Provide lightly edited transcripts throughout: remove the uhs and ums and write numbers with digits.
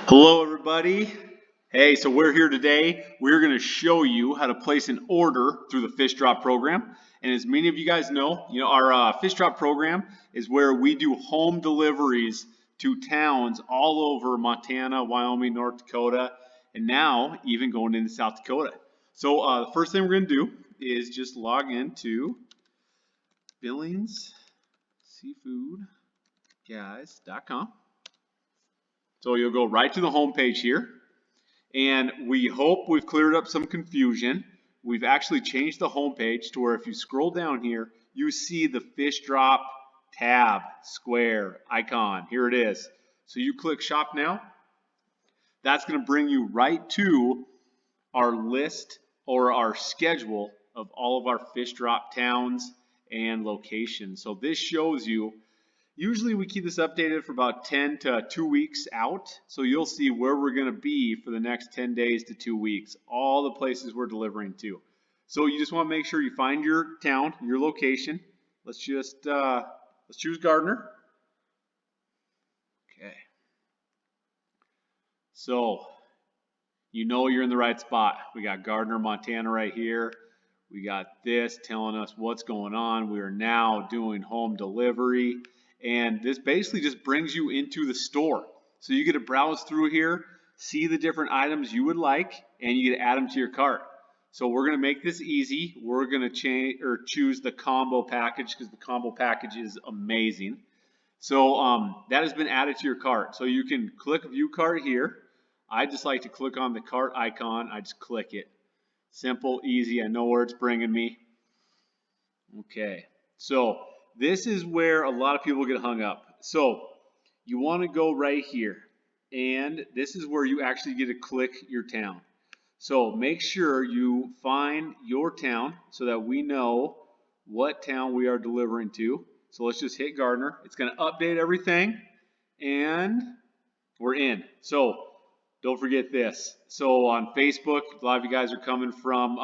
Hello, everybody. Hey, so we're here today. We're going to show you how to place an order through the Fish Drop program. And as many of you guys know, our Fish Drop program is where we do home deliveries to towns all over Montana, Wyoming, North Dakota, and now even going into South Dakota. So the first thing we're going to do is just log into BillingsSeafoodGuys.com. So you'll go right to the home page here. And we hope we've cleared up some confusion. We've actually changed the home page to where if you scroll down here, you see the Fish Drop tab, square, icon. Here it is. So you click Shop Now. That's going to bring you right to our list or our schedule of all of our Fish Drop towns and locations. So this shows you. Usually we keep this updated for about 10 to 2 weeks out. So you'll see where we're going to be for the next 10 days to 2 weeks, all the places we're delivering to. So you just want to make sure you find your town, your location. Let's choose Gardner. Okay. So you know you're in the right spot. We got Gardner, Montana right here. We got this telling us what's going on. We are now doing home delivery. And this basically just brings you into the store. So you get to browse through here, see the different items you would like, and you get to add them to your cart. So we're going to make this easy. We're going to choose the combo package because the combo package is amazing. So that has been added to your cart. So you can click View Cart here. I just like to click on the cart icon. I just click it. Simple, easy. I know where it's bringing me. Okay, so this is where a lot of people get hung up. So you want to go right here, and this is where you actually get to click your town. So make sure you find your town so that we know what town we are delivering to. So let's just hit Gardner. It's going to update everything, and we're in. So don't forget this. So on Facebook, a lot of you guys are coming from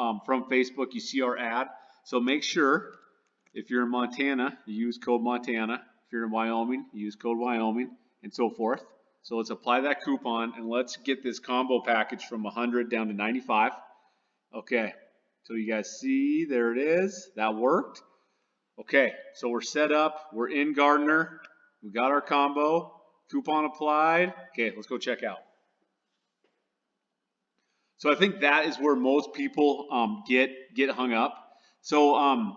Facebook. You see our ad. So make sure, if you're in Montana, you use code Montana. If you're in Wyoming, you use code Wyoming, and so forth. So let's apply that coupon, and let's get this combo package from 100 down to 95. Okay, so you guys see, there it is. That worked. Okay, so we're set up. We're in Gardner. We got our combo. Coupon applied. Okay, let's go check out. So I think that is where most people get hung up. So I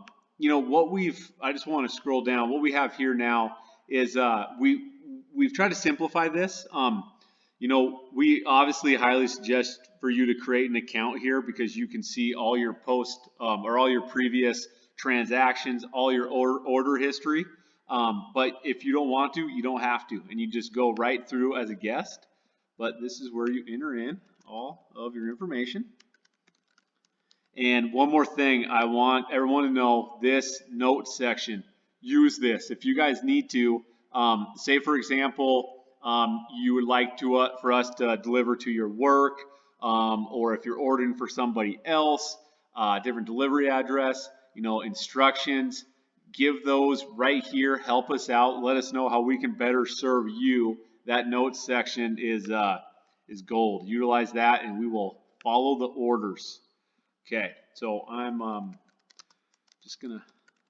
just want to scroll down. What we have here now is we've tried to simplify this. We obviously highly suggest for you to create an account here because you can see all your or all your previous transactions, all your order history. But if you don't want to, you don't have to, and you just go right through as a guest. But this is where you enter in all of your information. And one more thing, I want everyone to know, this note section, use this. If you guys need to, say for example, you would like for us to deliver to your work, or if you're ordering for somebody else, different delivery address, instructions, give those right here. Help us out. Let us know how we can better serve you. That note section is gold. Utilize that, and we will follow the orders. Okay, so I'm just gonna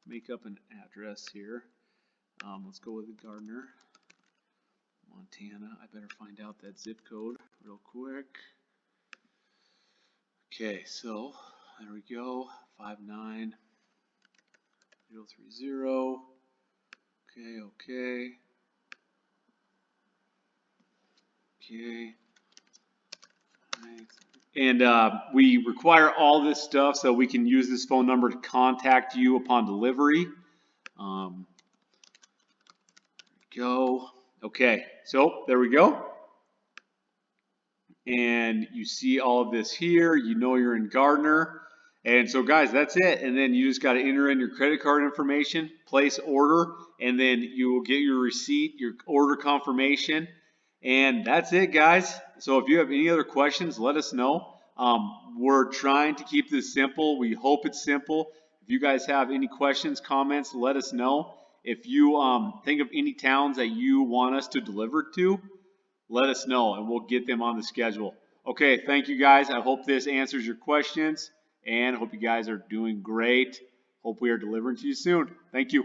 make up an address here. Let's go with Gardner, Montana. I better find out that zip code real quick. Okay, so there we go, 59030. Okay. And we require all this stuff so we can use this phone number to contact you upon delivery. Go. Okay, so there we go. And you see all of this here. You know you're in Gardner. And so guys, that's it. And then you just got to enter in your credit card information, place order, and then you will get your receipt, your order confirmation. And that's it, guys. So if you have any other questions, let us know. We're trying to keep this simple. We hope it's simple. If you guys have any questions, comments, let us know. If you think of any towns that you want us to deliver to, let us know and we'll get them on the schedule. Okay, thank you guys. I hope this answers your questions and hope you guys are doing great. Hope we are delivering to you soon. Thank you.